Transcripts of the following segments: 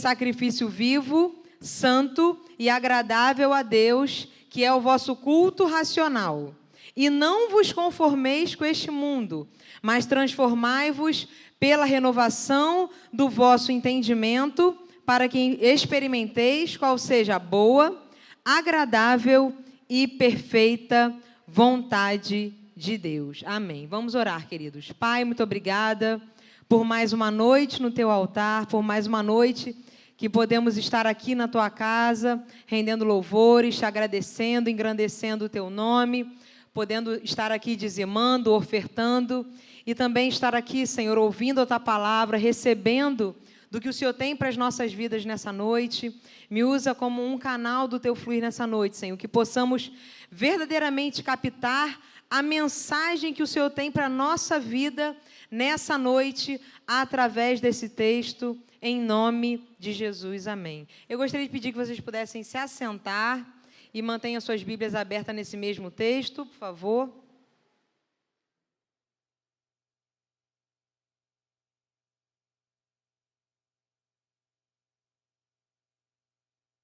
sacrifício vivo, santo e agradável a Deus, que é o vosso culto racional. E não vos conformeis com este mundo, mas transformai-vos pela renovação do vosso entendimento, para que experimenteis qual seja a boa, agradável e perfeita vontade de Deus. Amém. Vamos orar, queridos. Pai, muito obrigada por mais uma noite no teu altar, por mais uma noite que podemos estar aqui na tua casa, rendendo louvores, te agradecendo, engrandecendo o teu nome, podendo estar aqui dizimando, ofertando, e também estar aqui, Senhor, ouvindo a tua palavra, recebendo do que o Senhor tem para as nossas vidas nessa noite. Me usa como um canal do teu fluir nessa noite, Senhor, que possamos verdadeiramente captar a mensagem que o Senhor tem para a nossa vida nessa noite, através desse texto, em nome de Jesus. Amém. Eu gostaria de pedir que vocês pudessem se assentar e mantenham suas Bíblias abertas nesse mesmo texto, por favor.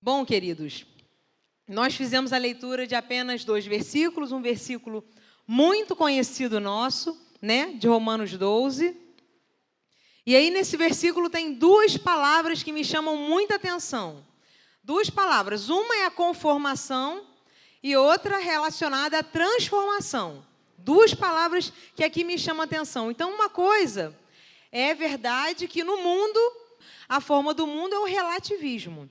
Bom, queridos, nós fizemos a leitura de apenas 2 versículos, um versículo muito conhecido nosso, né, de Romanos 12. E aí, nesse versículo, tem 2 palavras que me chamam muita atenção. 2 palavras. Uma é a conformação e outra relacionada à transformação. 2 palavras que aqui me chamam a atenção. Então, uma coisa é verdade que no mundo, a forma do mundo é o relativismo.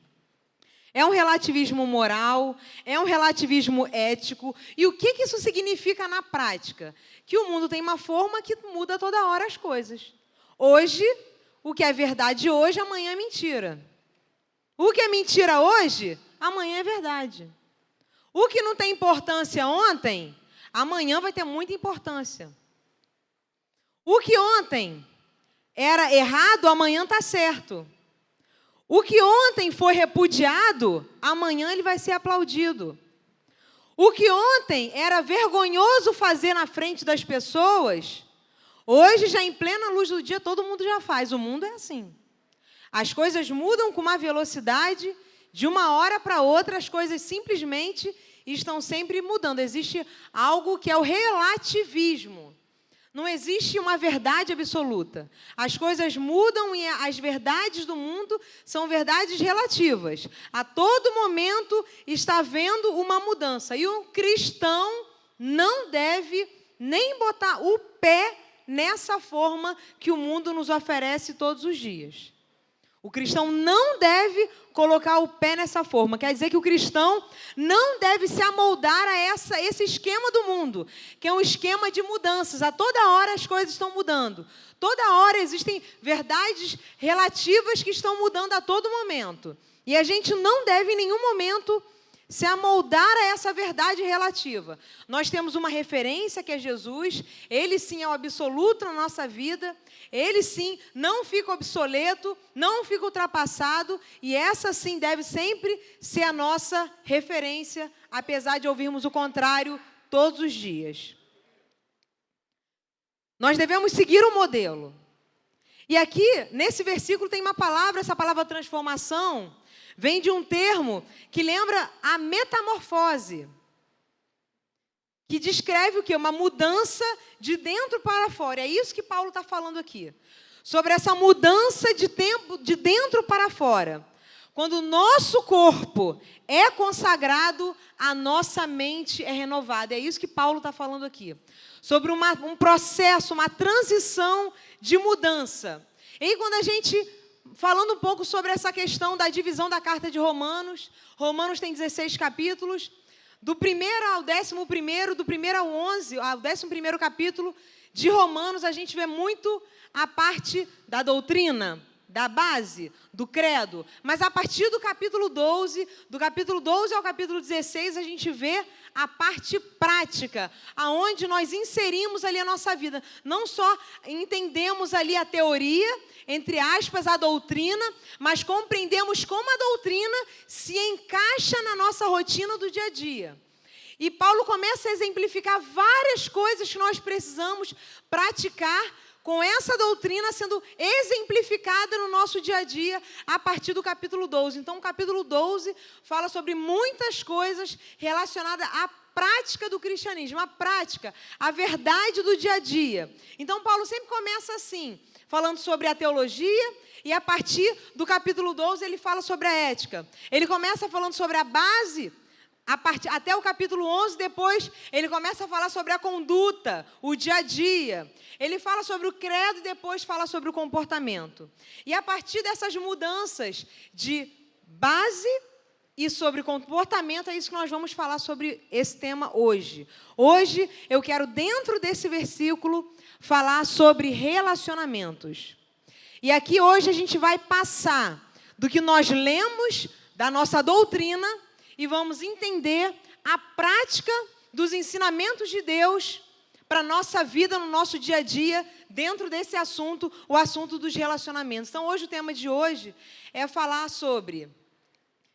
É um relativismo moral, é um relativismo ético. E o que isso significa na prática? Que o mundo tem uma forma que muda toda hora as coisas. Hoje, o que é verdade hoje, amanhã é mentira. O que é mentira hoje, amanhã é verdade. O que não tem importância ontem, amanhã vai ter muita importância. O que ontem era errado, amanhã está certo. O que ontem foi repudiado, amanhã ele vai ser aplaudido. O que ontem era vergonhoso fazer na frente das pessoas, hoje, já em plena luz do dia, todo mundo já faz. O mundo é assim. As coisas mudam com uma velocidade, de uma hora para outra, as coisas simplesmente estão sempre mudando. Existe algo que é o relativismo. Não existe uma verdade absoluta. As coisas mudam e as verdades do mundo são verdades relativas. A todo momento está havendo uma mudança. E um cristão não deve nem botar o pé nessa forma que o mundo nos oferece todos os dias. O cristão não deve colocar o pé nessa forma. Quer dizer que o cristão não deve se amoldar a esse esquema do mundo, que é um esquema de mudanças. A toda hora as coisas estão mudando. Toda hora existem verdades relativas que estão mudando a todo momento. E a gente não deve em nenhum momento se amoldar a essa verdade relativa. Nós temos uma referência que é Jesus. Ele sim é o absoluto na nossa vida. Ele sim não fica obsoleto, não fica ultrapassado. E essa sim deve sempre ser a nossa referência, apesar de ouvirmos o contrário todos os dias. Nós devemos seguir o modelo. E aqui, nesse versículo, tem uma palavra, essa palavra transformação, vem de um termo que lembra a metamorfose, que descreve o quê? Uma mudança de dentro para fora. É isso que Paulo está falando aqui. Sobre essa mudança de dentro para fora. Quando o nosso corpo é consagrado, a nossa mente é renovada. É isso que Paulo está falando aqui. Sobre um processo, uma transição de mudança. E aí, quando a gente... Falando um pouco sobre essa questão da divisão da carta de Romanos. Romanos tem 16 capítulos. Do 1º ao 11º, do 1º ao 11, ao 11º capítulo de Romanos, a gente vê muito a parte da doutrina, da base, do credo. Mas a partir do capítulo 12 ao capítulo 16, a gente vê a parte prática, aonde nós inserimos ali a nossa vida. Não só entendemos ali a teoria, entre aspas, a doutrina, mas compreendemos como a doutrina se encaixa na nossa rotina do dia a dia. E Paulo começa a exemplificar várias coisas que nós precisamos praticar com essa doutrina sendo exemplificada no nosso dia a dia a partir do capítulo 12. Então, o capítulo 12 fala sobre muitas coisas relacionadas à prática do cristianismo, a prática, a verdade do dia a dia. Então, Paulo sempre começa assim, falando sobre a teologia, e a partir do capítulo 12 ele fala sobre a ética. Ele começa falando sobre a base, até o capítulo 11, depois ele começa a falar sobre a conduta, o dia a dia. Ele fala sobre o credo e depois fala sobre o comportamento. E a partir dessas mudanças de base e sobre comportamento, é isso que nós vamos falar sobre esse tema hoje. Hoje eu quero, dentro desse versículo, falar sobre relacionamentos. E aqui hoje a gente vai passar do que nós lemos, da nossa doutrina, e vamos entender a prática dos ensinamentos de Deus para a nossa vida, no nosso dia a dia, dentro desse assunto, o assunto dos relacionamentos. Então, hoje, o tema de hoje é falar sobre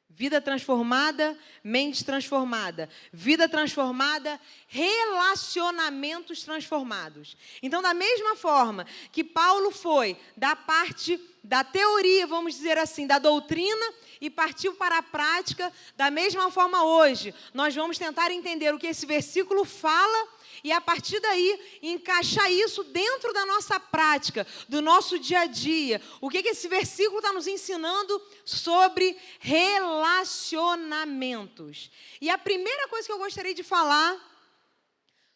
vida transformada, mente transformada. Vida transformada, relacionamentos transformados. Então, da mesma forma que Paulo foi da parte da teoria, vamos dizer assim, da doutrina, e partiu para a prática, da mesma forma hoje, nós vamos tentar entender o que esse versículo fala e, a partir daí, encaixar isso dentro da nossa prática, do nosso dia a dia. O que esse versículo está nos ensinando sobre relacionamentos. E a primeira coisa que eu gostaria de falar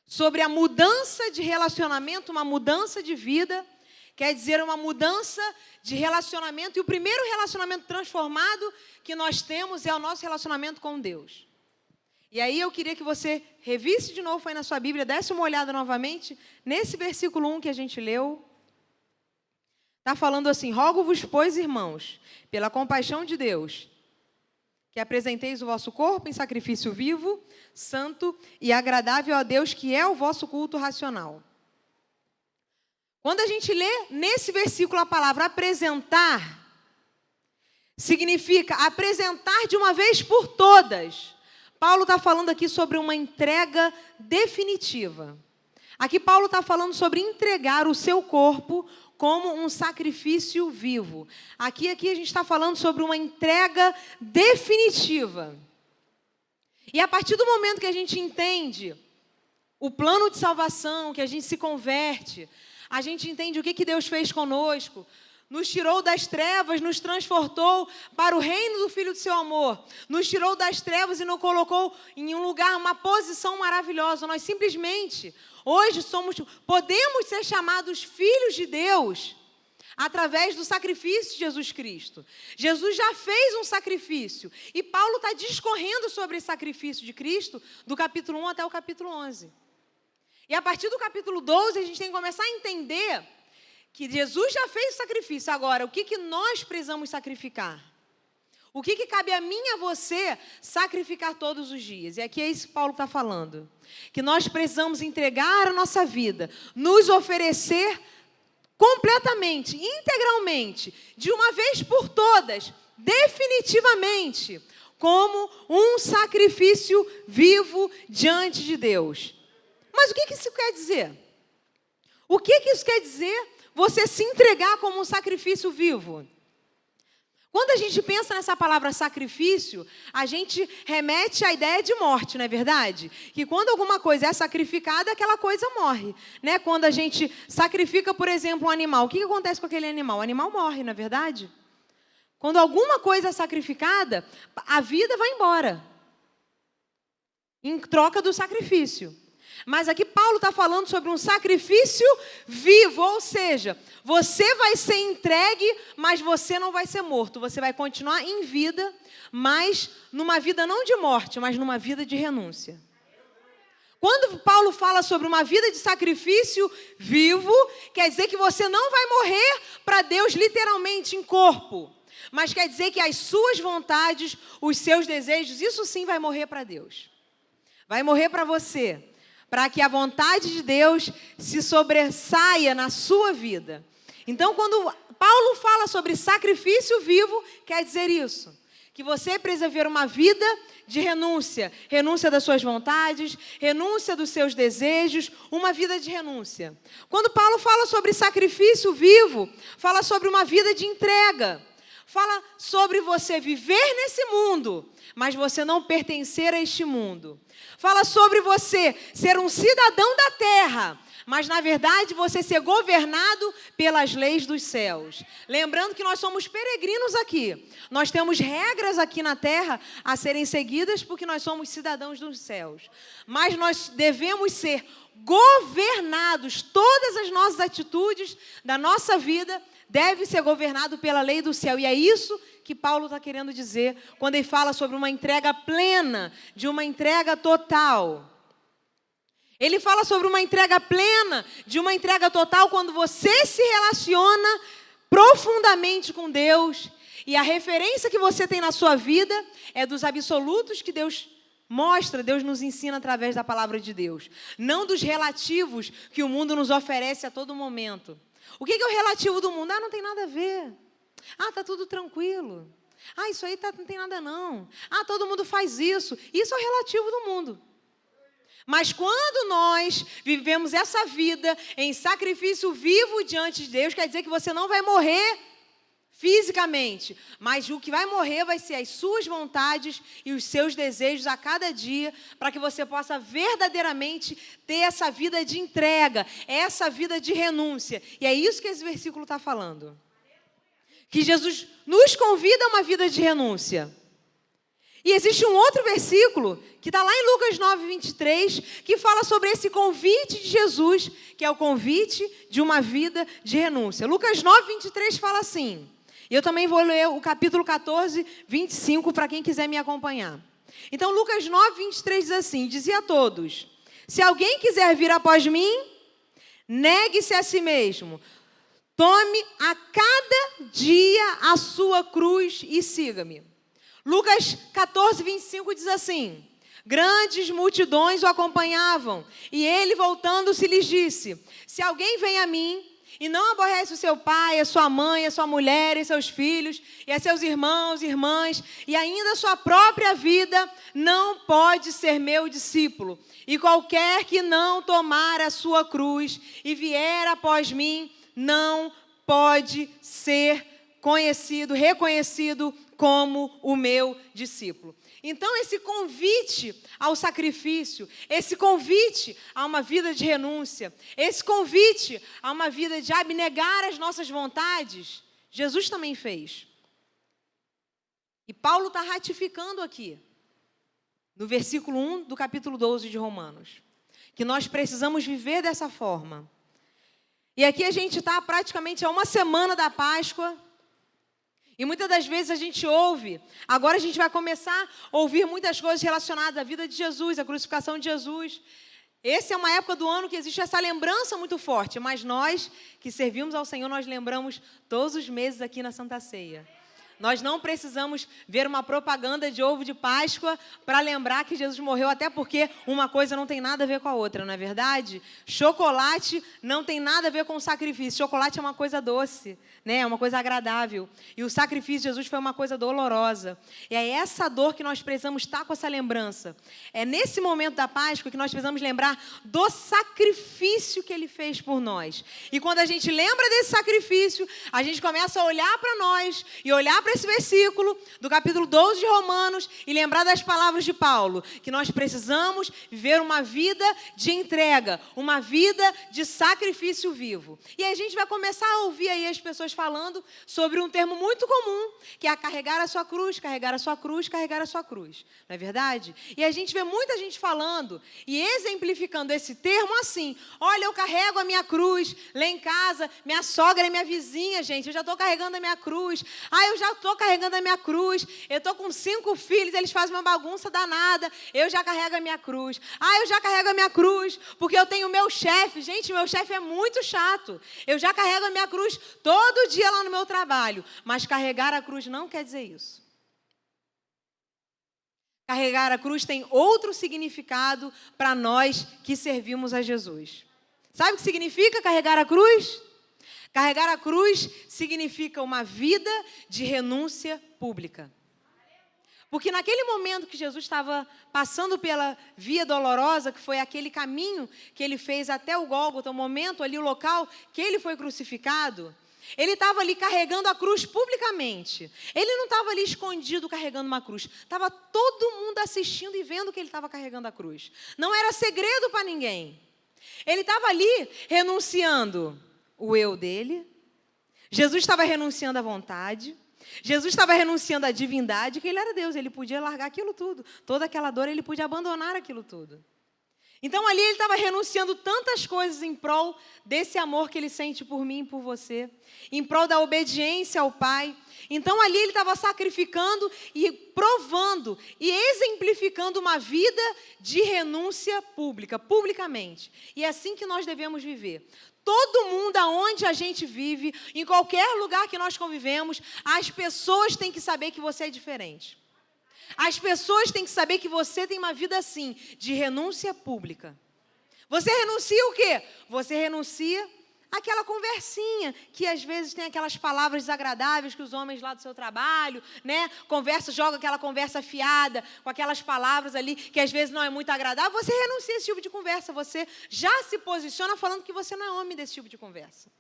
sobre a mudança de relacionamento, uma mudança de vida, quer dizer, uma mudança de relacionamento. E o primeiro relacionamento transformado que nós temos é o nosso relacionamento com Deus. E aí eu queria que você revisse de novo aí na sua Bíblia, desse uma olhada novamente nesse versículo 1 que a gente leu. Está falando assim: rogo-vos, pois, irmãos, pela compaixão de Deus, que apresenteis o vosso corpo em sacrifício vivo, santo e agradável a Deus, que é o vosso culto racional. Quando a gente lê nesse versículo a palavra apresentar, significa apresentar de uma vez por todas. Paulo está falando aqui sobre uma entrega definitiva. Aqui Paulo está falando sobre entregar o seu corpo como um sacrifício vivo. Aqui a gente está falando sobre uma entrega definitiva. E a partir do momento que a gente entende o plano de salvação, que a gente se converte, a gente entende o que Deus fez conosco, nos tirou das trevas, nos transportou para o reino do Filho do seu amor, nos tirou das trevas e nos colocou em um lugar, uma posição maravilhosa. Nós simplesmente, hoje, podemos ser chamados filhos de Deus através do sacrifício de Jesus Cristo. Jesus já fez um sacrifício e Paulo está discorrendo sobre esse sacrifício de Cristo do capítulo 1 até o capítulo 11. E a partir do capítulo 12, a gente tem que começar a entender que Jesus já fez o sacrifício. Agora, o que nós precisamos sacrificar? O que cabe a mim e a você sacrificar todos os dias? E aqui é isso que Paulo está falando. Que nós precisamos entregar a nossa vida, nos oferecer completamente, integralmente, de uma vez por todas, definitivamente, como um sacrifício vivo diante de Deus. Mas o que isso quer dizer? O que isso quer dizer, você se entregar como um sacrifício vivo? Quando a gente pensa nessa palavra sacrifício, a gente remete à ideia de morte, não é verdade? Que quando alguma coisa é sacrificada, aquela coisa morre, né? Quando a gente sacrifica, por exemplo, um animal, o que acontece com aquele animal? O animal morre, não é verdade? Quando alguma coisa é sacrificada, a vida vai embora, em troca do sacrifício. Mas aqui Paulo está falando sobre um sacrifício vivo, ou seja, você vai ser entregue, mas você não vai ser morto. Você vai continuar em vida, mas numa vida não de morte, mas numa vida de renúncia. Quando Paulo fala sobre uma vida de sacrifício vivo, quer dizer que você não vai morrer para Deus literalmente em corpo, mas quer dizer que as suas vontades, os seus desejos, isso sim vai morrer para Deus. Vai morrer para você, para que a vontade de Deus se sobressaia na sua vida. Então, quando Paulo fala sobre sacrifício vivo, quer dizer isso. que você precisa viver uma vida de renúncia. Renúncia das suas vontades, renúncia dos seus desejos, uma vida de renúncia. Quando Paulo fala sobre sacrifício vivo, fala sobre uma vida de entrega. Fala sobre você viver nesse mundo, mas você não pertencer a este mundo. Fala sobre você ser um cidadão da terra, mas na verdade você ser governado pelas leis dos céus. Lembrando que nós somos peregrinos aqui. Nós temos regras aqui na terra a serem seguidas porque nós somos cidadãos dos céus. Mas nós devemos ser governados, todas as nossas atitudes da nossa vida deve ser governado pela lei do céu. E é isso que Paulo está querendo dizer quando ele fala sobre uma entrega plena, de uma entrega total. Ele fala sobre uma entrega plena, de uma entrega total, quando você se relaciona profundamente com Deus. E a referência que você tem na sua vida é dos absolutos que Deus mostra, Deus nos ensina através da palavra de Deus. Não dos relativos que o mundo nos oferece a todo momento. O que é o relativo do mundo? Não tem nada a ver. Tá tudo tranquilo. Isso aí não tem nada não. Todo mundo faz isso. Isso é o relativo do mundo. Mas quando nós vivemos essa vida em sacrifício vivo diante de Deus, quer dizer que você não vai morrer fisicamente, mas o que vai morrer vai ser as suas vontades e os seus desejos a cada dia, para que você possa verdadeiramente ter essa vida de entrega, essa vida de renúncia. E é isso que esse versículo está falando. Que Jesus nos convida a uma vida de renúncia. E existe um outro versículo, que está lá em Lucas 9, 23, que fala sobre esse convite de Jesus, que é o convite de uma vida de renúncia. Lucas 9, 23 fala assim, e eu também vou ler o capítulo 14, 25, para quem quiser me acompanhar. Então, Lucas 9, 23 diz assim, dizia a todos, se alguém quiser vir após mim, negue-se a si mesmo, tome a cada dia a sua cruz e siga-me. Lucas 14, 25 diz assim, grandes multidões o acompanhavam, e ele voltando-se lhes disse, se alguém vem a mim e não aborrece o seu pai, a sua mãe, a sua mulher e seus filhos, e a seus irmãos, irmãs, e ainda a sua própria vida, não pode ser meu discípulo. E qualquer que não tomar a sua cruz e vier após mim, não pode ser reconhecido como o meu discípulo. Então, esse convite ao sacrifício, esse convite a uma vida de renúncia, esse convite a uma vida de abnegar as nossas vontades, Jesus também fez. E Paulo está ratificando aqui, no versículo 1 do capítulo 12 de Romanos, que nós precisamos viver dessa forma. E aqui a gente está praticamente a uma semana da Páscoa, e muitas das vezes a gente ouve, agora a gente vai começar a ouvir muitas coisas relacionadas à vida de Jesus, à crucificação de Jesus. Essa é uma época do ano que existe essa lembrança muito forte, mas nós que servimos ao Senhor, nós lembramos todos os meses aqui na Santa Ceia. Nós não precisamos ver uma propaganda de ovo de Páscoa para lembrar que Jesus morreu, até porque uma coisa não tem nada a ver com a outra, não é verdade? Chocolate não tem nada a ver com sacrifício. Chocolate é uma coisa doce, né? É uma coisa agradável. E o sacrifício de Jesus foi uma coisa dolorosa. E é essa dor que nós precisamos estar com essa lembrança. É nesse momento da Páscoa que nós precisamos lembrar do sacrifício que Ele fez por nós. E quando a gente lembra desse sacrifício, a gente começa a olhar para nós e olhar para esse versículo do capítulo 12 de Romanos e lembrar das palavras de Paulo, que nós precisamos viver uma vida de entrega, uma vida de sacrifício vivo. E aí a gente vai começar a ouvir aí as pessoas falando sobre um termo muito comum, que é carregar a sua cruz, carregar a sua cruz, carregar a sua cruz. Não é verdade? E a gente vê muita gente falando e exemplificando esse termo assim, olha, eu carrego a minha cruz, lá em casa, minha sogra é minha vizinha, gente, eu já estou carregando a minha cruz, eu já estou carregando a minha cruz, eu estou com 5 filhos, eles fazem uma bagunça danada, eu já carrego a minha cruz. Eu já carrego a minha cruz, porque eu tenho o meu chefe. Gente, meu chefe é muito chato. Eu já carrego a minha cruz todo dia lá no meu trabalho. Mas carregar a cruz não quer dizer isso. Carregar a cruz tem outro significado para nós que servimos a Jesus. Sabe o que significa carregar a cruz? Carregar a cruz significa uma vida de renúncia pública. Porque naquele momento que Jesus estava passando pela via dolorosa, que foi aquele caminho que ele fez até o Gólgota, o momento ali, o local que ele foi crucificado, ele estava ali carregando a cruz publicamente. Ele não estava ali escondido carregando uma cruz. Estava todo mundo assistindo e vendo que ele estava carregando a cruz. Não era segredo para ninguém. Ele estava ali renunciando o eu dele. Jesus estava renunciando à vontade. Jesus estava renunciando à divindade, que ele era Deus. Ele podia largar aquilo tudo. Toda aquela dor, ele podia abandonar aquilo tudo. Então, ali ele estava renunciando tantas coisas em prol desse amor que ele sente por mim e por você, em prol da obediência ao Pai. Então, ali ele estava sacrificando e provando e exemplificando uma vida de renúncia pública, publicamente. E é assim que nós devemos viver. Todo mundo aonde a gente vive, em qualquer lugar que nós convivemos, as pessoas têm que saber que você é diferente. As pessoas têm que saber que você tem uma vida assim, de renúncia pública. Você renuncia o quê? Você renuncia àquela conversinha, que às vezes tem aquelas palavras desagradáveis que os homens lá do seu trabalho, né? Joga aquela conversa fiada, com aquelas palavras ali, que às vezes não é muito agradável. Você renuncia a esse tipo de conversa, você já se posiciona falando que você não é homem desse tipo de conversa.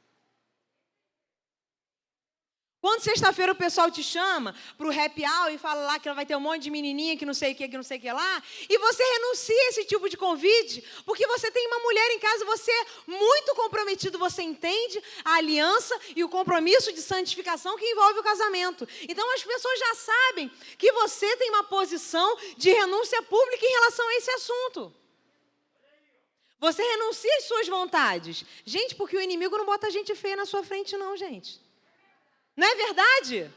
Quando sexta-feira o pessoal te chama para o happy hour e fala lá que vai ter um monte de menininha que não sei o que lá, e você renuncia a esse tipo de convite, porque você tem uma mulher em casa, você é muito comprometido, você entende a aliança e o compromisso de santificação que envolve o casamento. Então as pessoas já sabem que você tem uma posição de renúncia pública em relação a esse assunto. Você renuncia às suas vontades. Gente, porque o inimigo não bota gente feia na sua frente não, gente. Não é verdade?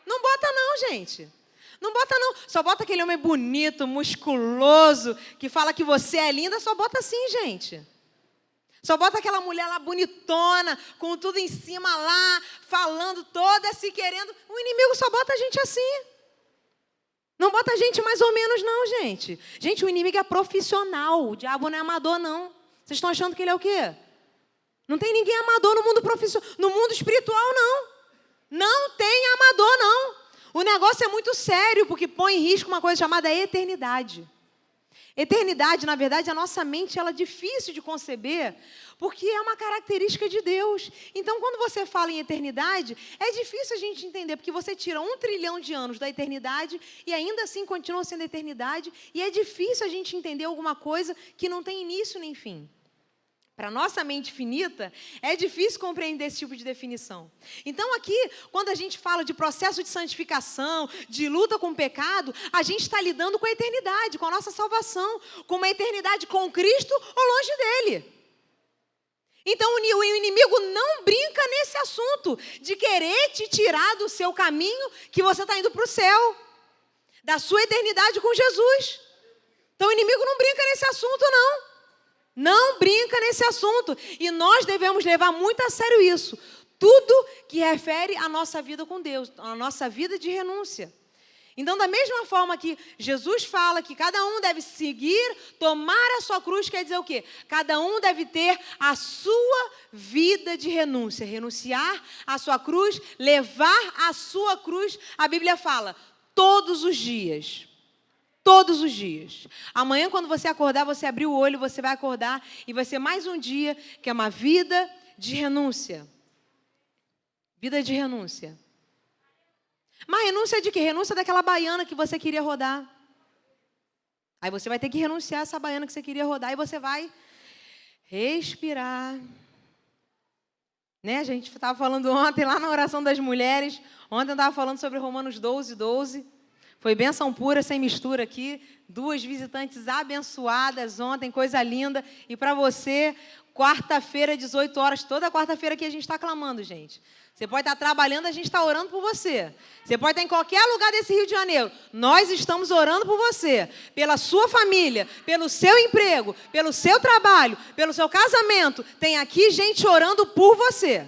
Não bota não, gente. Não bota não. Só bota aquele homem bonito, musculoso, que fala que você é linda, só bota assim, gente. Só bota aquela mulher lá bonitona, com tudo em cima lá, falando toda se querendo. O inimigo só bota a gente assim. Não bota a gente mais ou menos não, gente. Gente, o inimigo é profissional. O diabo não é amador, não. Vocês estão achando que ele é o quê? Não tem ninguém amador no mundo profissional, no mundo espiritual, não. Não tem amador, não. O negócio é muito sério, porque põe em risco uma coisa chamada eternidade. Eternidade, na verdade, a nossa mente ela é difícil de conceber, porque é uma característica de Deus. Então, quando você fala em eternidade, é difícil a gente entender, porque você tira 1 trilhão de anos da eternidade e ainda assim continua sendo eternidade, e é difícil a gente entender alguma coisa que não tem início nem fim. Para a nossa mente finita, é difícil compreender esse tipo de definição. Então, aqui, quando a gente fala de processo de santificação, de luta com o pecado, a gente está lidando com a eternidade, com a nossa salvação, com uma eternidade com Cristo ou longe dele. Então, o inimigo não brinca nesse assunto de querer te tirar do seu caminho que você está indo para o céu, da sua eternidade com Jesus. Então, o inimigo não brinca nesse assunto, não. Não brinca nesse assunto. E nós devemos levar muito a sério isso. Tudo que refere à nossa vida com Deus, à nossa vida de renúncia. Então, da mesma forma que Jesus fala que cada um deve seguir, tomar a sua cruz, quer dizer o quê? Cada um deve ter a sua vida de renúncia. Renunciar à sua cruz, levar a sua cruz. A Bíblia fala, todos os dias. Todos os dias. Amanhã, quando você acordar, você abrir o olho, você vai acordar e vai ser mais um dia que é uma vida de renúncia. Vida de renúncia. Mas renúncia de quê? Renúncia daquela baiana que você queria rodar. Aí você vai ter que renunciar a essa baiana que você queria rodar e você vai respirar. Né? A gente estava falando ontem lá na oração das mulheres. Ontem eu estava falando sobre Romanos 12. Foi bênção pura, sem mistura aqui. 2 visitantes abençoadas ontem, coisa linda. E para você, quarta-feira, 18 horas, toda quarta-feira aqui a gente está clamando, gente. Você pode estar trabalhando, a gente está orando por você. Você pode estar em qualquer lugar desse Rio de Janeiro. Nós estamos orando por você, pela sua família, pelo seu emprego, pelo seu trabalho, pelo seu casamento. Tem aqui gente orando por você.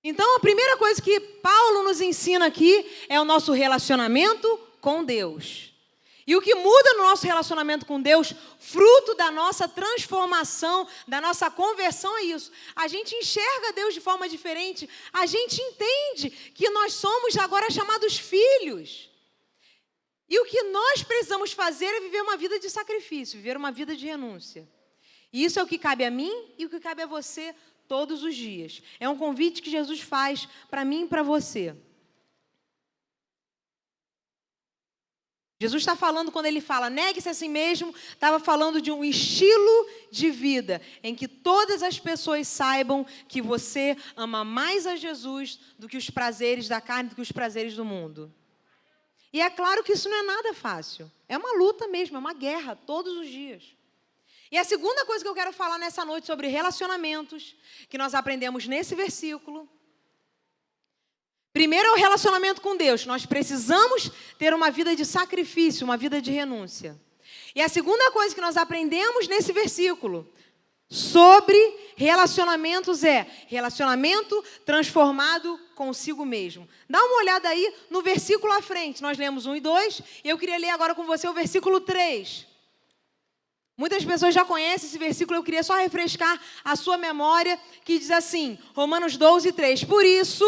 Então, a primeira coisa que Paulo nos ensina aqui é o nosso relacionamento com Deus. E o que muda no nosso relacionamento com Deus, fruto da nossa transformação, da nossa conversão, é isso. A gente enxerga Deus de forma diferente. A gente entende que nós somos agora chamados filhos. E o que nós precisamos fazer é viver uma vida de sacrifício, viver uma vida de renúncia. E isso é o que cabe a mim e o que cabe a você todos os dias. É um convite que Jesus faz para mim e para você. Jesus está falando, quando ele fala, negue-se a si mesmo, estava falando de um estilo de vida em que todas as pessoas saibam que você ama mais a Jesus do que os prazeres da carne, do que os prazeres do mundo. E é claro que isso não é nada fácil. É uma luta mesmo, é uma guerra, todos os dias. E a segunda coisa que eu quero falar nessa noite sobre relacionamentos, que nós aprendemos nesse versículo. Primeiro é o relacionamento com Deus. Nós precisamos ter uma vida de sacrifício, uma vida de renúncia. E a segunda coisa que nós aprendemos nesse versículo sobre relacionamentos é relacionamento transformado consigo mesmo. Dá uma olhada aí no versículo à frente. Nós lemos 1 e 2, e eu queria ler agora com você o versículo 3. Muitas pessoas já conhecem esse versículo, eu queria só refrescar a sua memória, que diz assim, Romanos 12, 3. Por isso,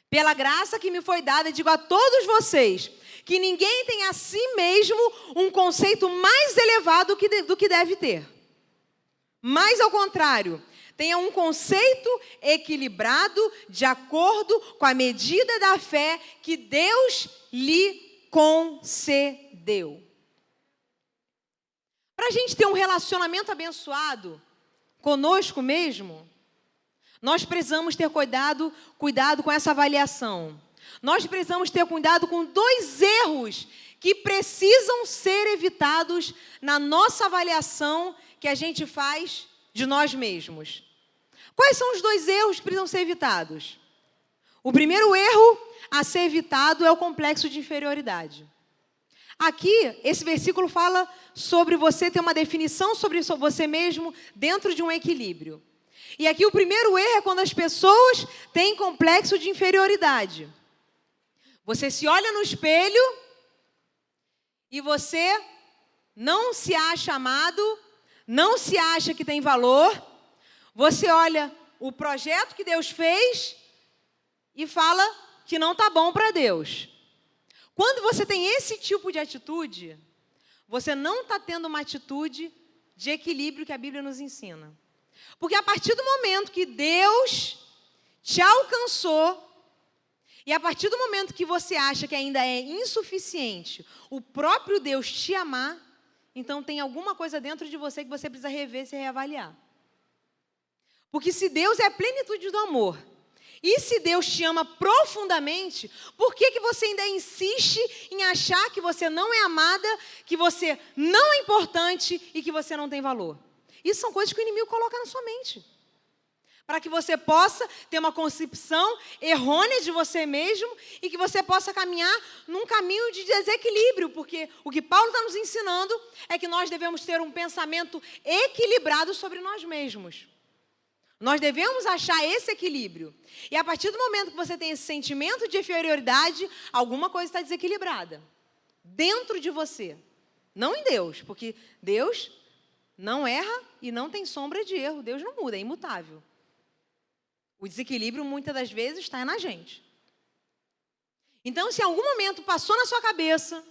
pela graça que me foi dada, digo a todos vocês, que ninguém tem a si mesmo um conceito mais elevado do que deve ter. Mas, ao contrário, tenha um conceito equilibrado de acordo com a medida da fé que Deus lhe concedeu. Para a gente ter um relacionamento abençoado conosco mesmo, nós precisamos ter cuidado com essa avaliação. Nós precisamos ter cuidado com 2 erros que precisam ser evitados na nossa avaliação que a gente faz de nós mesmos. Quais são os 2 erros que precisam ser evitados? O primeiro erro a ser evitado é o complexo de inferioridade. Aqui, esse versículo fala sobre você ter uma definição sobre você mesmo dentro de um equilíbrio. E aqui o primeiro erro é quando as pessoas têm complexo de inferioridade. Você se olha no espelho e você não se acha amado, não se acha que tem valor. Você olha o projeto que Deus fez e fala que não está bom para Deus. Quando você tem esse tipo de atitude, você não está tendo uma atitude de equilíbrio que a Bíblia nos ensina. Porque a partir do momento que Deus te alcançou, e a partir do momento que você acha que ainda é insuficiente o próprio Deus te amar, então tem alguma coisa dentro de você que você precisa rever, se reavaliar. Porque se Deus é a plenitude do amor, e se Deus te ama profundamente, por que você ainda insiste em achar que você não é amada, que você não é importante e que você não tem valor? Isso são coisas que o inimigo coloca na sua mente. Para que você possa ter uma concepção errônea de você mesmo e que você possa caminhar num caminho de desequilíbrio. Porque o que Paulo está nos ensinando é que nós devemos ter um pensamento equilibrado sobre nós mesmos. Nós devemos achar esse equilíbrio. E a partir do momento que você tem esse sentimento de inferioridade, alguma coisa está desequilibrada. Dentro de você. Não em Deus, porque Deus não erra e não tem sombra de erro. Deus não muda, é imutável. O desequilíbrio, muitas das vezes, está na gente. Então, se em algum momento passou na sua cabeça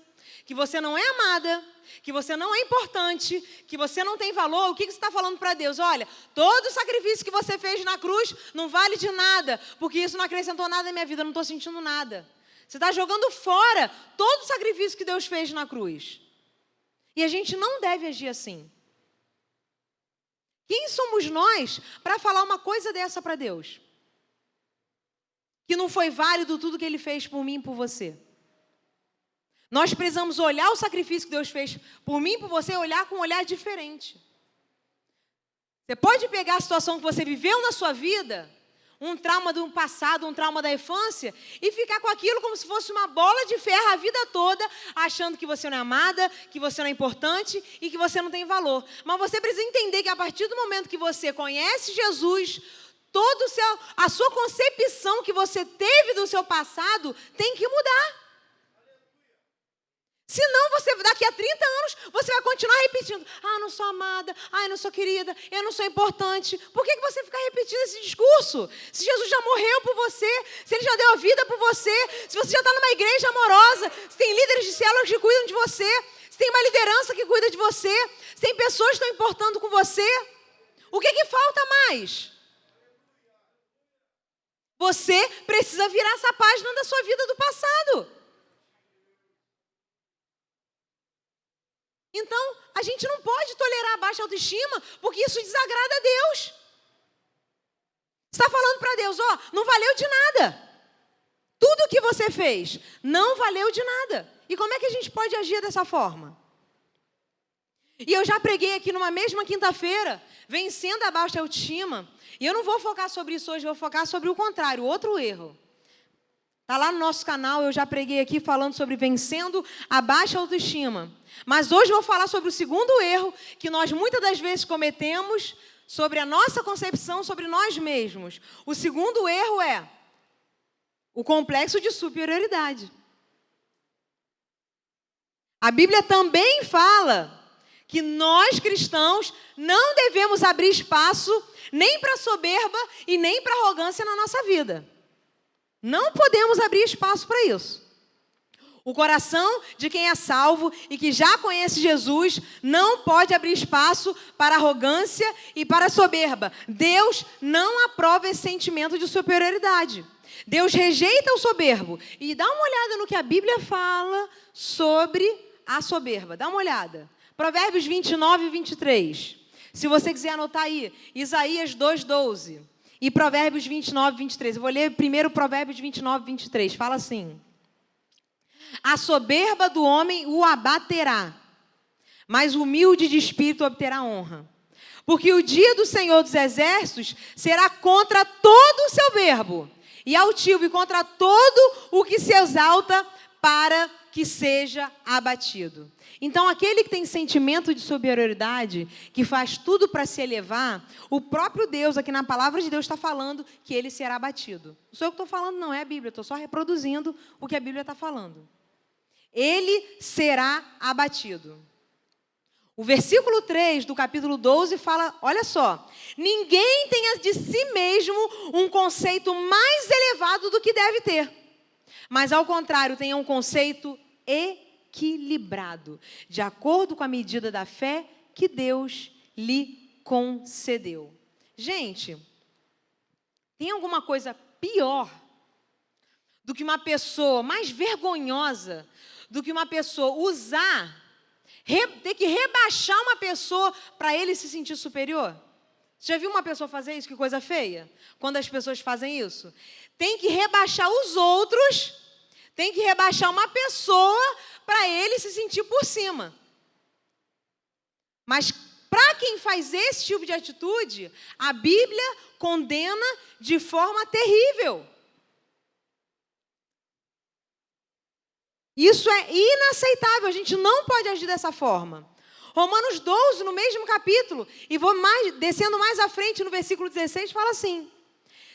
que você não é amada, que você não é importante, que você não tem valor, o que você está falando para Deus? Olha, todo o sacrifício que você fez na cruz não vale de nada, porque isso não acrescentou nada na minha vida, eu não estou sentindo nada. Você está jogando fora todo o sacrifício que Deus fez na cruz. E a gente não deve agir assim. Quem somos nós para falar uma coisa dessa para Deus? Que não foi válido tudo que Ele fez por mim e por você. Nós precisamos olhar o sacrifício que Deus fez por mim e por você, olhar com um olhar diferente. Você pode pegar a situação que você viveu na sua vida, um trauma do passado, um trauma da infância, e ficar com aquilo como se fosse uma bola de ferro a vida toda, achando que você não é amada, que você não é importante e que você não tem valor. Mas você precisa entender que a partir do momento que você conhece Jesus, a sua concepção que você teve do seu passado tem que mudar. Senão, daqui a 30 anos, você vai continuar repetindo. Ah, eu não sou amada. Ah, eu não sou querida. Eu não sou importante. Por que você fica repetindo esse discurso? Se Jesus já morreu por você, se Ele já deu a vida por você, se você já está numa igreja amorosa, se tem líderes de células que cuidam de você, se tem uma liderança que cuida de você, se tem pessoas que estão importando com você, o que falta mais? Você precisa virar essa página da sua vida do passado. Então, a gente não pode tolerar a baixa autoestima, porque isso desagrada a Deus. Você está falando para Deus, ó, não valeu de nada. Tudo o que você fez não valeu de nada. E como é que a gente pode agir dessa forma? E eu já preguei aqui numa mesma quinta-feira, vencendo a baixa autoestima. E eu não vou focar sobre isso hoje, eu vou focar sobre o contrário, outro erro. Está lá no nosso canal, eu já preguei aqui falando sobre vencendo a baixa autoestima. Mas hoje eu vou falar sobre o segundo erro que nós muitas das vezes cometemos sobre a nossa concepção sobre nós mesmos. O segundo erro é o complexo de superioridade. A Bíblia também fala que nós cristãos não devemos abrir espaço nem para soberba e nem para arrogância na nossa vida. Não podemos abrir espaço para isso. O coração de quem é salvo e que já conhece Jesus não pode abrir espaço para arrogância e para soberba. Deus não aprova esse sentimento de superioridade. Deus rejeita o soberbo. E dá uma olhada no que a Bíblia fala sobre a soberba. Dá uma olhada. Provérbios 29 e 23. Se você quiser anotar aí, Isaías 2:12 e Provérbios 29 e 23. Eu vou ler primeiro Provérbios 29 e 23. Fala assim: a soberba do homem o abaterá, mas o humilde de espírito obterá honra. Porque o dia do Senhor dos Exércitos será contra todo o soberbo e altivo, e contra todo o que se exalta, para que seja abatido. Então, aquele que tem sentimento de superioridade, que faz tudo para se elevar, o próprio Deus, aqui na palavra de Deus, está falando que ele será abatido. Não sou eu que estou falando, não, é a Bíblia. Estou só reproduzindo o que a Bíblia está falando. Ele será abatido. O versículo 3 do capítulo 12 fala, olha só: ninguém tenha de si mesmo um conceito mais elevado do que deve ter, mas ao contrário, tenha um conceito equilibrado, de acordo com a medida da fé que Deus lhe concedeu. Gente, tem alguma coisa pior do que uma pessoa, mais vergonhosa do que uma pessoa usar, ter que rebaixar uma pessoa para ele se sentir superior? Você já viu uma pessoa fazer isso? Que coisa feia. Quando as pessoas fazem isso, tem que rebaixar os outros, tem que rebaixar uma pessoa para ele se sentir por cima. Mas para quem faz esse tipo de atitude, a Bíblia condena de forma terrível. Isso é inaceitável, a gente não pode agir dessa forma. Romanos 12, no mesmo capítulo, e vou descendo mais à frente no versículo 16, fala assim: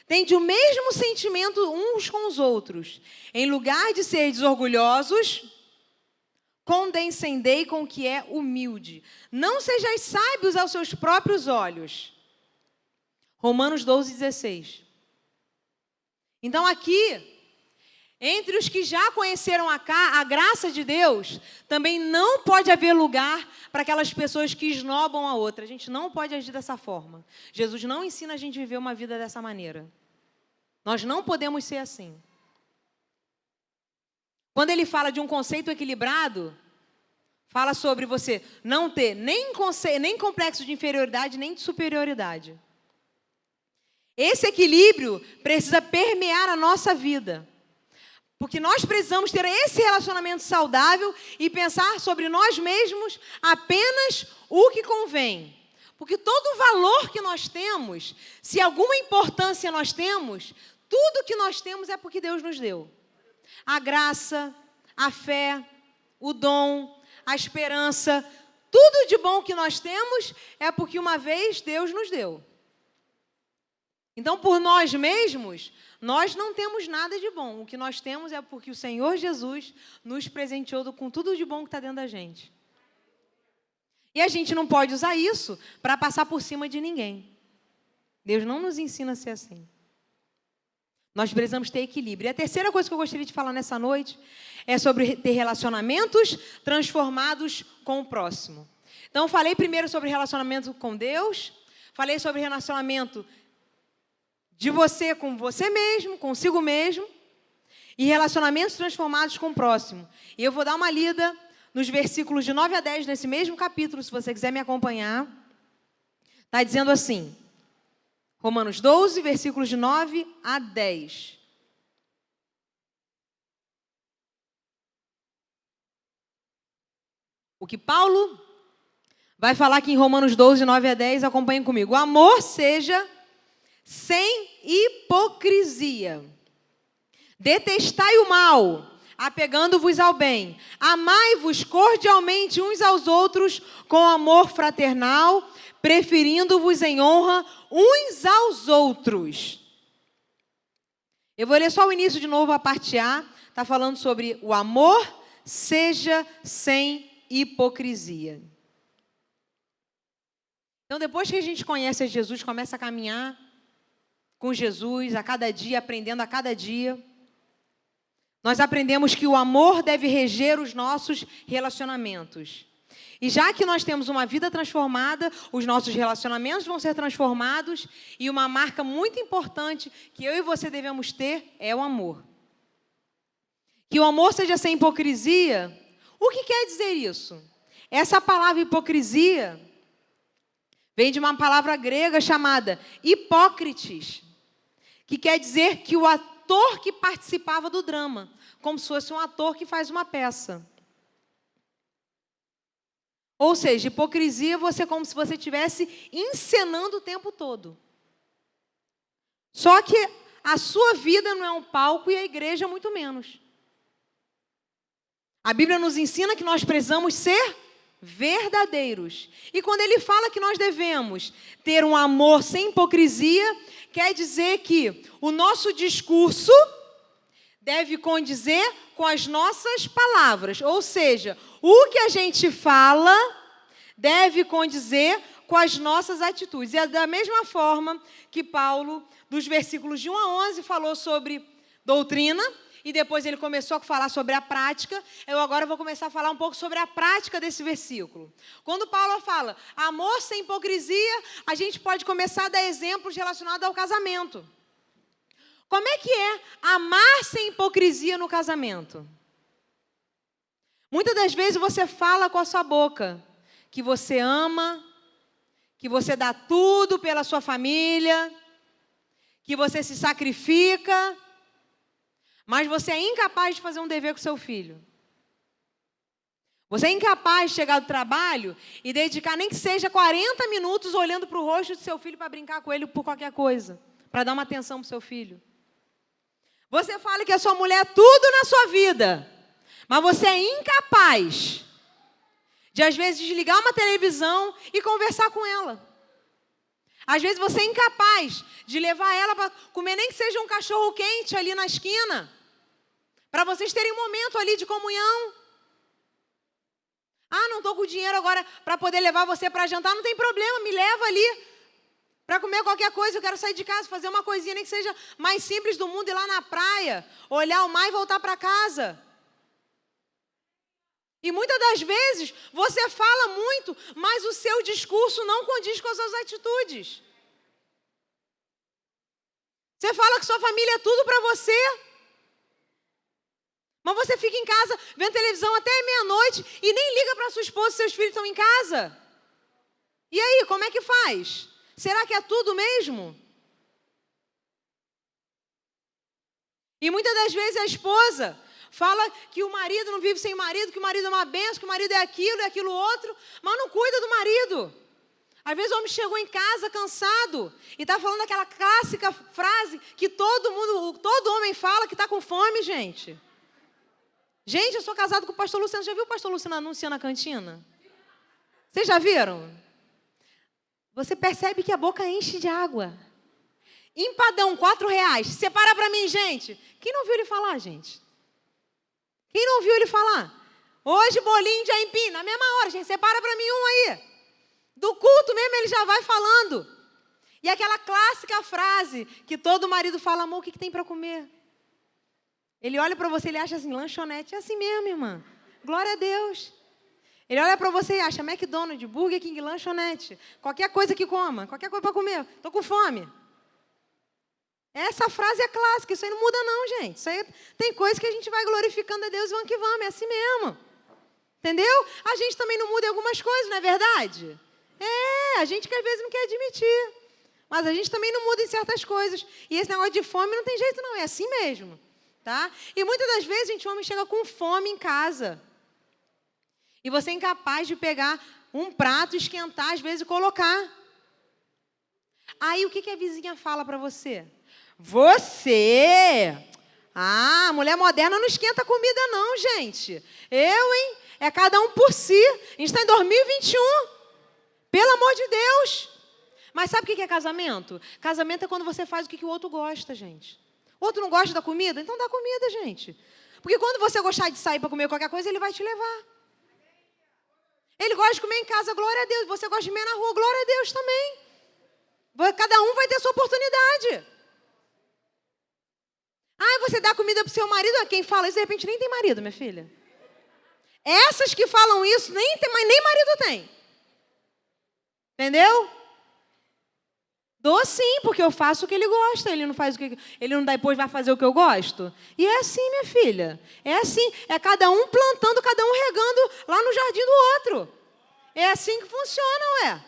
tende o mesmo sentimento uns com os outros. Em lugar de ser orgulhosos, condescendei com o que é humilde. Não sejais sábios aos seus próprios olhos. Romanos 12, 16. Então aqui, entre os que já conheceram a graça de Deus, também não pode haver lugar para aquelas pessoas que esnobam a outra. A gente não pode agir dessa forma. Jesus não ensina a gente a viver uma vida dessa maneira. Nós não podemos ser assim. Quando ele fala de um conceito equilibrado, fala sobre você não ter nem complexo de inferioridade, nem de superioridade. Esse equilíbrio precisa permear a nossa vida. Porque nós precisamos ter esse relacionamento saudável e pensar sobre nós mesmos apenas o que convém. Porque todo o valor que nós temos, se alguma importância nós temos, tudo que nós temos é porque Deus nos deu. A graça, a fé, o dom, a esperança, tudo de bom que nós temos é porque uma vez Deus nos deu. Então, por nós mesmos, nós não temos nada de bom. O que nós temos é porque o Senhor Jesus nos presenteou com tudo de bom que está dentro da gente. E a gente não pode usar isso para passar por cima de ninguém. Deus não nos ensina a ser assim. Nós precisamos ter equilíbrio. E a terceira coisa que eu gostaria de falar nessa noite é sobre ter relacionamentos transformados com o próximo. Então, eu falei primeiro sobre relacionamento com Deus, falei sobre relacionamento de você com você mesmo, consigo mesmo, e relacionamentos transformados com o próximo. E eu vou dar uma lida nos versículos de 9 a 10, nesse mesmo capítulo, se você quiser me acompanhar. Está dizendo assim, Romanos 12, versículos de 9 a 10. O que Paulo vai falar aqui em Romanos 12, 9 a 10, acompanhem comigo. O amor seja sem hipocrisia. Detestai o mal, apegando-vos ao bem. Amai-vos cordialmente uns aos outros com amor fraternal, preferindo-vos em honra uns aos outros. Eu vou ler só o início de novo, a parte A. Está falando sobre o amor seja sem hipocrisia. Então, depois que a gente conhece a Jesus, começa a caminhar com Jesus a cada dia, aprendendo a cada dia, nós aprendemos que o amor deve reger os nossos relacionamentos. E já que nós temos uma vida transformada, os nossos relacionamentos vão ser transformados, e uma marca muito importante que eu e você devemos ter é o amor. Que o amor seja sem hipocrisia. O que quer dizer isso? Essa palavra hipocrisia vem de uma palavra grega chamada hipócrites, que quer dizer que o ator que participava do drama, como se fosse um ator que faz uma peça. Ou seja, hipocrisia é como se você estivesse encenando o tempo todo. Só que a sua vida não é um palco e a igreja muito menos. A Bíblia nos ensina que nós precisamos ser verdadeiros. E quando ele fala que nós devemos ter um amor sem hipocrisia, quer dizer que o nosso discurso deve condizer com as nossas palavras. Ou seja, o que a gente fala deve condizer com as nossas atitudes. E é da mesma forma que Paulo, dos versículos de 1 a 11, falou sobre doutrina, e depois ele começou a falar sobre a prática. Eu agora vou começar a falar um pouco sobre a prática desse versículo. Quando Paulo fala amor sem hipocrisia, a gente pode começar a dar exemplos relacionados ao casamento. Como é que é amar sem hipocrisia no casamento? Muitas das vezes você fala com a sua boca que você ama, que você dá tudo pela sua família, que você se sacrifica, mas você é incapaz de fazer um dever com seu filho. Você é incapaz de chegar do trabalho e dedicar nem que seja 40 minutos olhando para o rosto do seu filho para brincar com ele por qualquer coisa, para dar uma atenção para o seu filho. Você fala que a sua mulher é tudo na sua vida, mas você é incapaz de, às vezes, desligar uma televisão e conversar com ela. Às vezes você é incapaz de levar ela para comer nem que seja um cachorro quente ali na esquina, para vocês terem um momento ali de comunhão. Ah, não estou com dinheiro agora para poder levar você para jantar, não tem problema, me leva ali para comer qualquer coisa. Eu quero sair de casa, fazer uma coisinha, nem que seja mais simples do mundo, ir lá na praia, olhar o mar e voltar para casa. E muitas das vezes você fala muito, mas o seu discurso não condiz com as suas atitudes. Você fala que sua família é tudo para você, mas você fica em casa vendo televisão até meia-noite e nem liga para sua esposa se seus filhos estão em casa. E aí, como é que faz? Será que é tudo mesmo? E muitas das vezes a esposa fala que o marido não vive sem o marido, que o marido é uma bênção, que o marido é aquilo outro, mas não cuida do marido. Às vezes o homem chegou em casa cansado e está falando aquela clássica frase que todo homem fala que está com fome, gente. Gente, eu sou casado com o pastor Luciano. Já viu o pastor Luciano anunciando na cantina? Vocês já viram? Você percebe que a boca enche de água. Empadão, R$4. Separa para mim, gente. Quem não ouviu ele falar, gente? Quem não ouviu ele falar? Hoje, bolinho de aipim, na mesma hora, gente. Separa para mim um aí. Do culto mesmo, ele já vai falando. E aquela clássica frase que todo marido fala, amor, o que tem para comer? Ele olha para você, ele acha assim, lanchonete. É assim mesmo, irmã. Glória a Deus. Ele olha para você e acha McDonald's, Burger King, lanchonete. Qualquer coisa que coma, qualquer coisa para comer. Estou com fome. Essa frase é clássica, isso aí não muda não, gente. Isso aí tem coisa que a gente vai glorificando a Deus e vamos que vamos, é assim mesmo. Entendeu? A gente também não muda em algumas coisas, não é verdade? A gente que às vezes não quer admitir. Mas a gente também não muda em certas coisas. E esse negócio de fome não tem jeito não, é assim mesmo. Tá? E muitas das vezes, gente, o homem chega com fome em casa. E você é incapaz de pegar um prato, esquentar, às vezes, e colocar. Aí, o que a vizinha fala para você? Você... mulher moderna não esquenta comida não, gente. Hein? É cada um por si. A gente está em 2021. Pelo amor de Deus. Mas sabe o que é casamento? Casamento é quando você faz o que o outro gosta, gente. O outro não gosta da comida? Então dá comida, gente. Porque quando você gostar de sair para comer qualquer coisa, ele vai te levar. Ele gosta de comer em casa, glória a Deus. Você gosta de comer na rua, glória a Deus também. Cada um vai ter sua oportunidade. Você dá comida para o seu marido? Quem fala isso, de repente, nem tem marido, minha filha. Essas que falam isso, nem marido tem. Entendeu? Dou sim, porque eu faço o que ele gosta. Ele não faz o que... Ele não depois vai fazer o que eu gosto? E é assim, minha filha. É assim. É cada um plantando, cada um regando lá no jardim do outro. É assim que funciona, ué.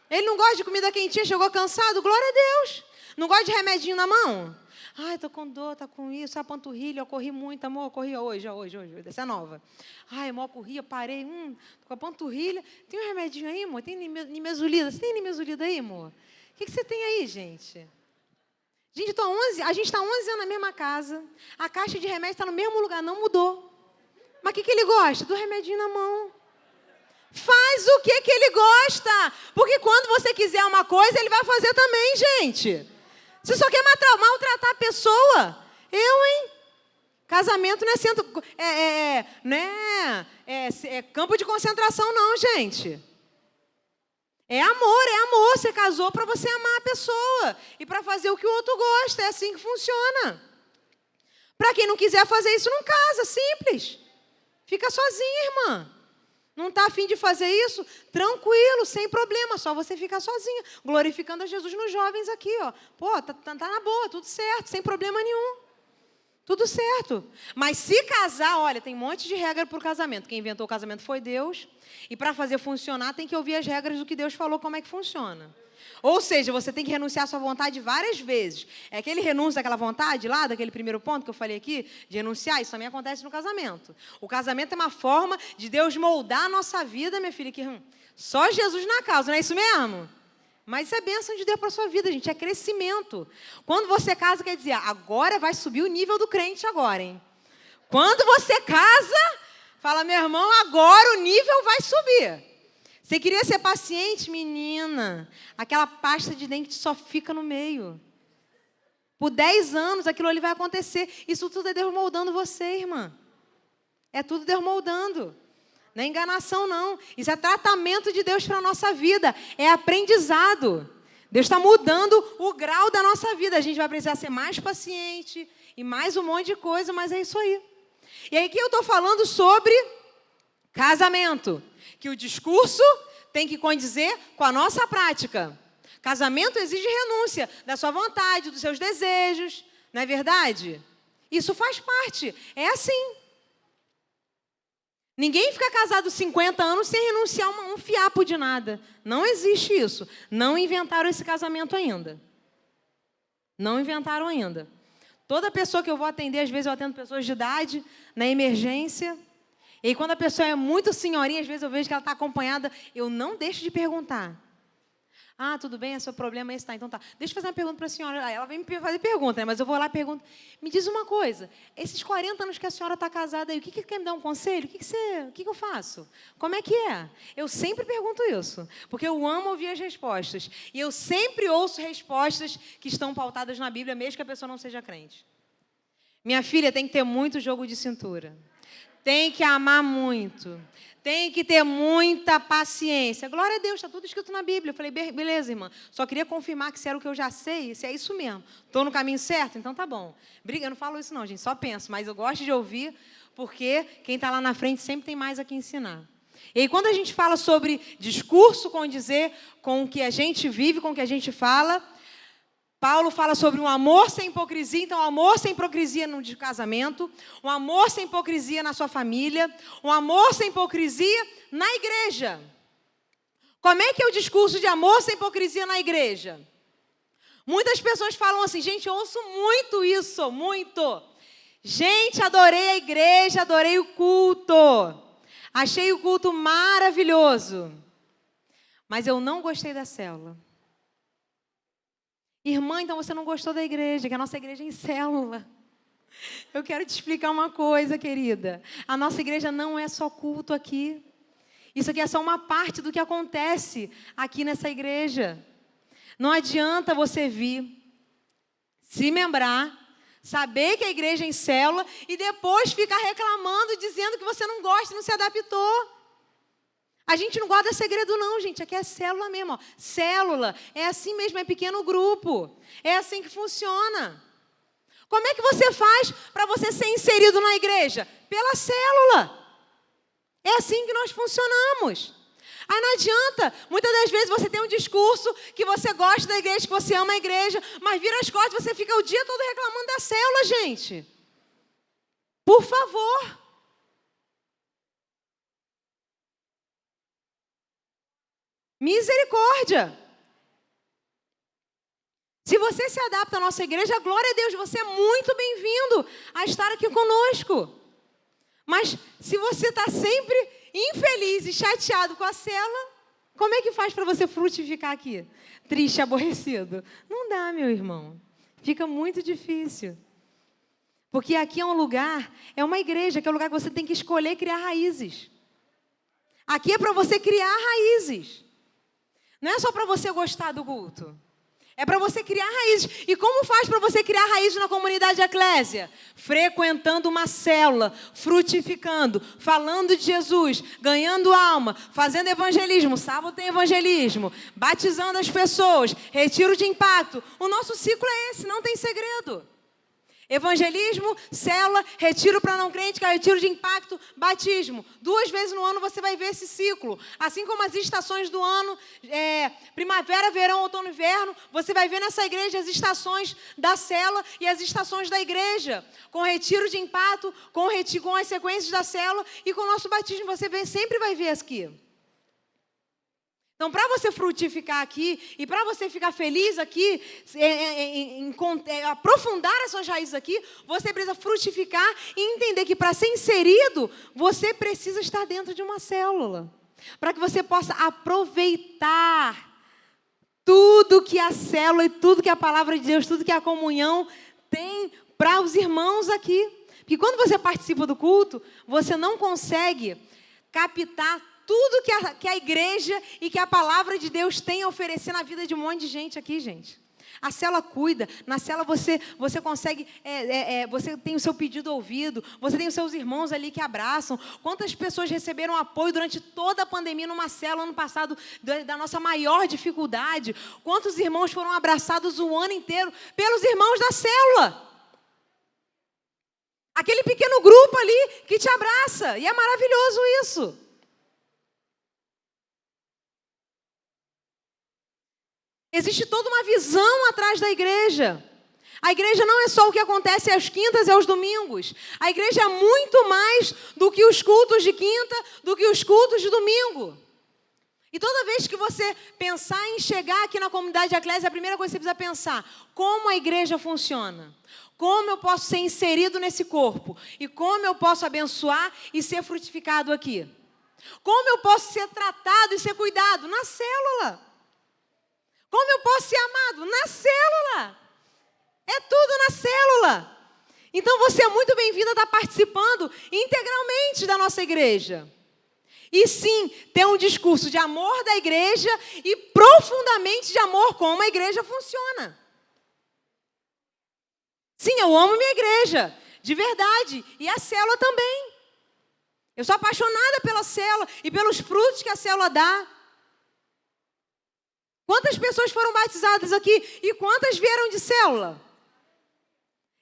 Ele não gosta de comida quentinha, chegou cansado? Glória a Deus. Não gosta de remedinho na mão? Tô com dor, tá com isso. A panturrilha, eu corri muito, amor. Eu corri hoje. Essa é nova. Amor, eu corri, eu parei. Tô com a panturrilha. Tem um remedinho aí, amor? Tem nimesulida? Você tem nimesulida aí, amor? O que você tem aí, gente? Gente, a gente está 11 anos na mesma casa. A caixa de remédio está no mesmo lugar, não mudou. Mas o que ele gosta? Do remedinho na mão. Faz o que ele gosta. Porque quando você quiser uma coisa, ele vai fazer também, gente. Você só quer maltratar a pessoa? Hein? Casamento não é centro... É campo de concentração, não, gente. É amor. Você casou para você amar a pessoa. E para fazer o que o outro gosta. É assim que funciona. Para quem não quiser fazer isso, não casa. Simples. Fica sozinha, irmã. Não está afim de fazer isso? Tranquilo, sem problema. Só você ficar sozinha. Glorificando a Jesus nos jovens aqui. Tá na boa, tudo certo. Sem problema nenhum. Tudo certo. Mas se casar, olha, tem um monte de regra para o casamento. Quem inventou o casamento foi Deus. E para fazer funcionar, tem que ouvir as regras do que Deus falou, como é que funciona. Ou seja, você tem que renunciar à sua vontade várias vezes. É aquele renúncio daquela vontade lá, daquele primeiro ponto que eu falei aqui, de renunciar, isso também acontece no casamento. O casamento é uma forma de Deus moldar a nossa vida, minha filha, que só Jesus na causa, não é isso mesmo? Mas isso é bênção de Deus para a sua vida, gente, é crescimento. Quando você casa, quer dizer, agora vai subir o nível do crente agora, hein? Quando você casa, fala, meu irmão, agora o nível vai subir. Você queria ser paciente, menina? Aquela pasta de dente só fica no meio. Por 10 anos, aquilo ali vai acontecer. Isso tudo é Deus moldando você, irmã. É tudo Deus moldando. Não é enganação, não. Isso é tratamento de Deus para a nossa vida. É aprendizado. Deus está mudando o grau da nossa vida. A gente vai precisar ser mais paciente e mais um monte de coisa, mas é isso aí. E aí que eu estou falando sobre casamento. Que o discurso tem que condizer com a nossa prática. Casamento exige renúncia da sua vontade, dos seus desejos. Não é verdade? Isso faz parte. É assim. Ninguém fica casado 50 anos sem renunciar a um fiapo de nada. Não existe isso. Não inventaram esse casamento ainda. Não inventaram ainda. Toda pessoa que eu vou atender, às vezes eu atendo pessoas de idade, na emergência. E aí, quando a pessoa é muito senhorinha, às vezes eu vejo que ela está acompanhada, eu não deixo de perguntar. Ah, tudo bem, é seu problema esse, tá, então tá. Deixa eu fazer uma pergunta para a senhora. Ela vem me fazer pergunta, né? Mas eu vou lá e pergunto. Me diz uma coisa, esses 40 anos que a senhora está casada aí, o que quer me dar um conselho? O que eu faço? Como é que é? Eu sempre pergunto isso, porque eu amo ouvir as respostas. E eu sempre ouço respostas que estão pautadas na Bíblia, mesmo que a pessoa não seja crente. Minha filha tem que ter muito jogo de cintura. Tem que amar muito. Tem que ter muita paciência. Glória a Deus, está tudo escrito na Bíblia. Eu falei, beleza, irmã. Só queria confirmar que se era o que eu já sei, se é isso mesmo. Estou no caminho certo? Então tá bom. Eu não falo isso não, gente, só penso. Mas eu gosto de ouvir, porque quem está lá na frente sempre tem mais a que ensinar. E aí, quando a gente fala sobre discurso condizer com o que a gente vive, com o que a gente fala, Paulo fala sobre um amor sem hipocrisia, então amor sem hipocrisia no casamento, um amor sem hipocrisia na sua família, um amor sem hipocrisia na igreja. Como é que é o discurso de amor sem hipocrisia na igreja? Muitas pessoas falam assim, gente, eu ouço muito isso, muito. Gente, adorei a igreja, adorei o culto, achei o culto maravilhoso, mas eu não gostei da célula. Irmã, então você não gostou da igreja, que a nossa igreja é em célula. Eu quero te explicar uma coisa, querida. A nossa igreja não é só culto aqui. Isso aqui é só uma parte do que acontece aqui nessa igreja. Não adianta você vir, se membrar, saber que a igreja é em célula e depois ficar reclamando, dizendo que você não gosta e não se adaptou. A gente não guarda segredo não, gente. Aqui é célula mesmo. Ó. Célula é assim mesmo, é pequeno grupo. É assim que funciona. Como é que você faz para você ser inserido na igreja? Pela célula. É assim que nós funcionamos. Aí não adianta. Muitas das vezes você tem um discurso que você gosta da igreja, que você ama a igreja, mas vira as costas e você fica o dia todo reclamando da célula, gente. Por favor. Misericórdia. Se você se adapta à nossa igreja, glória a Deus, você é muito bem-vindo a estar aqui conosco. Mas se você está sempre infeliz e chateado com a célula, como é que faz para você frutificar aqui? Triste, aborrecido? Não dá, meu irmão. Fica muito difícil. Porque aqui é um lugar, é uma igreja, que é um lugar que você tem que escolher criar raízes. Aqui é para você criar raízes. Não é só para você gostar do culto. É para você criar raízes. E como faz para você criar raízes na comunidade eclésia? Frequentando uma célula, frutificando, falando de Jesus, ganhando alma, fazendo evangelismo. Sábado tem evangelismo, batizando as pessoas, retiro de impacto. O nosso ciclo é esse, não tem segredo. Evangelismo, célula, retiro para não crente, que é retiro de impacto, batismo. 2 vezes no ano você vai ver esse ciclo. Assim como as estações do ano, primavera, verão, outono e inverno, você vai ver nessa igreja as estações da célula e as estações da igreja. Com retiro de impacto, com as sequências da célula e com o nosso batismo. Você sempre vai ver aqui. Então, para você frutificar aqui e para você ficar feliz aqui, aprofundar as suas raízes aqui, você precisa frutificar e entender que para ser inserido, você precisa estar dentro de uma célula. Para que você possa aproveitar tudo que a célula e tudo que a palavra de Deus, tudo que a comunhão tem para os irmãos aqui. Porque quando você participa do culto, você não consegue captar tudo que a igreja e que a palavra de Deus tem a oferecer na vida de um monte de gente aqui, gente. A célula cuida, na célula você consegue, você tem o seu pedido ouvido, você tem os seus irmãos ali que abraçam. Quantas pessoas receberam apoio durante toda a pandemia numa célula ano passado, da nossa maior dificuldade? Quantos irmãos foram abraçados o ano inteiro pelos irmãos da célula? Aquele pequeno grupo ali que te abraça, e é maravilhoso isso. Existe toda uma visão atrás da igreja. A igreja não é só o que acontece às quintas e aos domingos. A igreja é muito mais do que os cultos de quinta, do que os cultos de domingo. E toda vez que você pensar em chegar aqui na comunidade eclésia, a primeira coisa que você precisa pensar, como a igreja funciona? Como eu posso ser inserido nesse corpo? E como eu posso abençoar e ser frutificado aqui? Como eu posso ser tratado e ser cuidado? Na célula. Como eu posso ser amado? Na célula. É tudo na célula. Então você é muito bem-vindo a estar participando integralmente da nossa igreja. E sim, ter um discurso de amor da igreja e profundamente de amor como a igreja funciona. Sim, eu amo minha igreja, de verdade, e a célula também. Eu sou apaixonada pela célula e pelos frutos que a célula dá. Quantas pessoas foram batizadas aqui e quantas vieram de célula?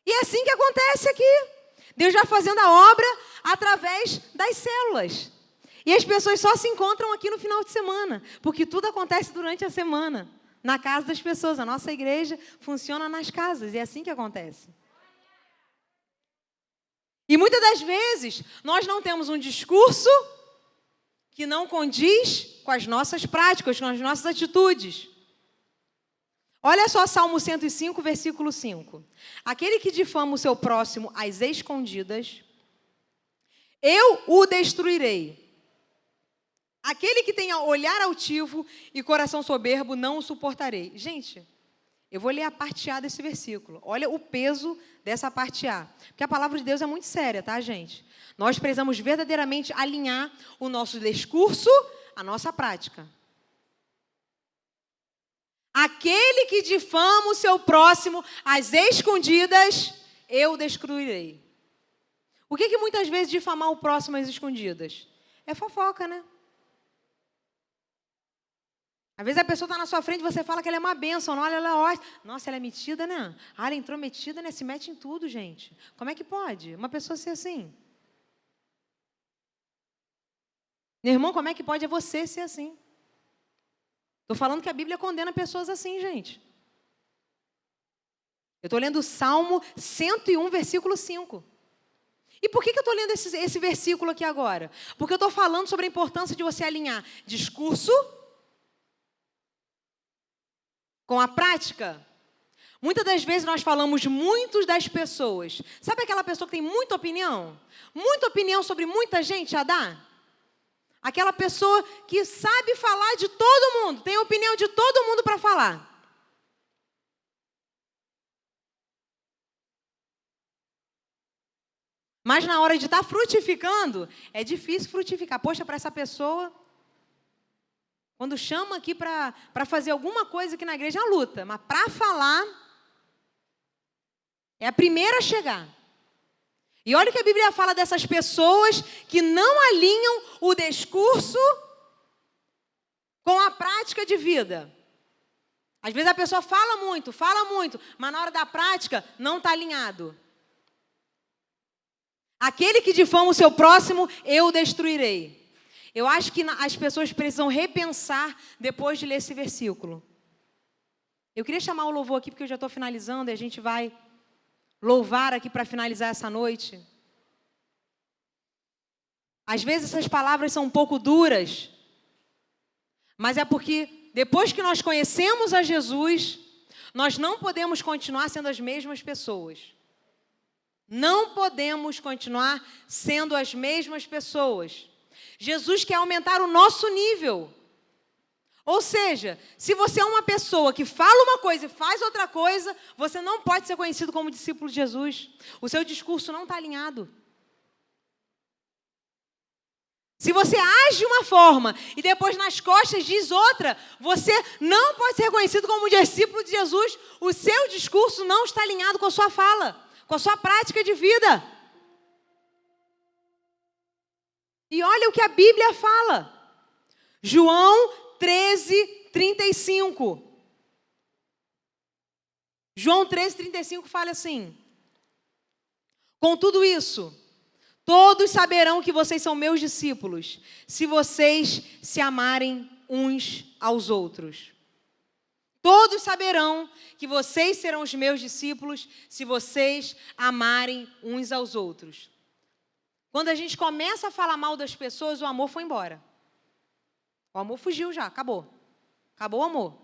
E é assim que acontece aqui. Deus vai fazendo a obra através das células. E as pessoas só se encontram aqui no final de semana, porque tudo acontece durante a semana, na casa das pessoas. A nossa igreja funciona nas casas, e é assim que acontece. E muitas das vezes, nós não temos um discurso que não condiz com as nossas práticas, com as nossas atitudes. Olha só Salmo 105, versículo 5. Aquele que difama o seu próximo às escondidas, eu o destruirei. Aquele que tenha olhar altivo e coração soberbo, não o suportarei. Gente, eu vou ler a parte A desse versículo. Olha o peso dessa parte A. Porque a palavra de Deus é muito séria, tá, gente? Nós precisamos verdadeiramente alinhar o nosso discurso à nossa prática. Aquele que difama o seu próximo às escondidas, eu o destruirei. O que muitas vezes difamar o próximo às escondidas? É fofoca, né? Às vezes a pessoa está na sua frente e você fala que ela é uma bênção. Olha, ela é ótima. Nossa, ela é metida, né? Ah, ela entrou metida, né? Se mete em tudo, gente. Como é que pode uma pessoa ser assim? Meu irmão, como é que pode você ser assim? Estou falando que a Bíblia condena pessoas assim, gente. Eu estou lendo o Salmo 101, versículo 5. E por que eu estou lendo esse versículo aqui agora? Porque eu estou falando sobre a importância de você alinhar discurso com a prática. Muitas das vezes nós falamos muito das pessoas. Sabe aquela pessoa que tem muita opinião? Muita opinião sobre muita gente a dar? Aquela pessoa que sabe falar de todo mundo, tem opinião de todo mundo para falar. Mas na hora de estar frutificando, é difícil frutificar. Poxa, para essa pessoa, quando chama aqui para fazer alguma coisa aqui na igreja, é uma luta. Mas para falar, é a primeira a chegar. E olha o que a Bíblia fala dessas pessoas que não alinham o discurso com a prática de vida. Às vezes a pessoa fala muito, mas na hora da prática não está alinhado. Aquele que difama o seu próximo, eu o destruirei. Eu acho que as pessoas precisam repensar depois de ler esse versículo. Eu queria chamar o louvor aqui, porque eu já estou finalizando e a gente vai louvar aqui para finalizar essa noite. Às vezes essas palavras são um pouco duras, mas é porque depois que nós conhecemos a Jesus, nós não podemos continuar sendo as mesmas pessoas. Não podemos continuar sendo as mesmas pessoas. Jesus quer aumentar o nosso nível. Ou seja, se você é uma pessoa que fala uma coisa e faz outra coisa, você não pode ser conhecido como discípulo de Jesus. O seu discurso não está alinhado. Se você age de uma forma e depois nas costas diz outra, você não pode ser reconhecido como discípulo de Jesus. O seu discurso não está alinhado com a sua fala, com a sua prática de vida. E olha o que a Bíblia fala. João 13:35. João 13:35 fala assim: com tudo isso, todos saberão que vocês são meus discípulos, se vocês se amarem uns aos outros. Todos saberão que vocês serão os meus discípulos, se vocês amarem uns aos outros. Quando a gente começa a falar mal das pessoas, o amor foi embora. O amor fugiu já, acabou. Acabou o amor.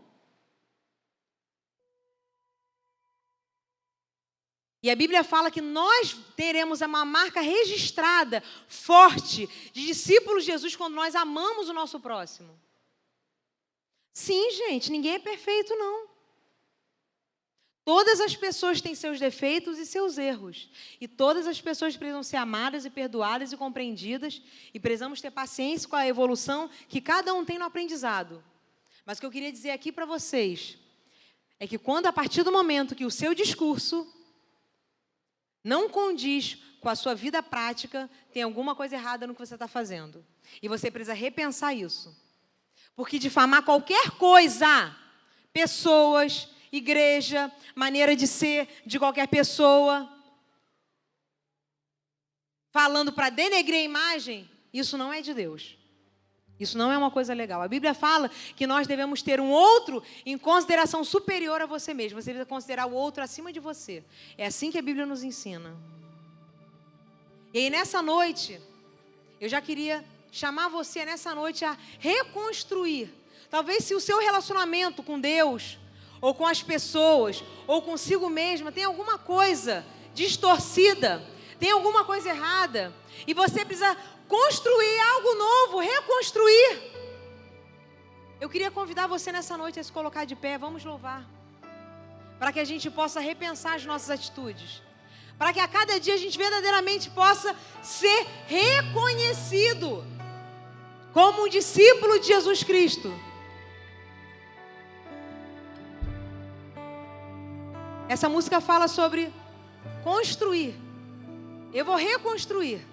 E a Bíblia fala que nós teremos uma marca registrada, forte, de discípulos de Jesus quando nós amamos o nosso próximo. Sim, gente, ninguém é perfeito, não. Todas as pessoas têm seus defeitos e seus erros. E todas as pessoas precisam ser amadas e perdoadas e compreendidas. E precisamos ter paciência com a evolução que cada um tem no aprendizado. Mas o que eu queria dizer aqui para vocês é que quando, a partir do momento que o seu discurso não condiz com a sua vida prática, tem alguma coisa errada no que você está fazendo. E você precisa repensar isso. Porque difamar qualquer coisa, pessoas, igreja, maneira de ser de qualquer pessoa, falando para denegrir a imagem, isso não é de Deus. Isso não é uma coisa legal. A Bíblia fala que nós devemos ter um outro em consideração superior a você mesmo. Você deve considerar o outro acima de você. É assim que a Bíblia nos ensina. E aí, nessa noite, eu já queria chamar você nessa noite a reconstruir. Talvez se o seu relacionamento com Deus, ou com as pessoas, ou consigo mesma, tem alguma coisa distorcida, tem alguma coisa errada, e você precisa construir algo novo, reconstruir. Eu queria convidar você nessa noite a se colocar de pé, vamos louvar, para que a gente possa repensar as nossas atitudes, para que a cada dia a gente verdadeiramente possa ser reconhecido como um discípulo de Jesus Cristo. Essa música fala sobre construir. Eu vou reconstruir.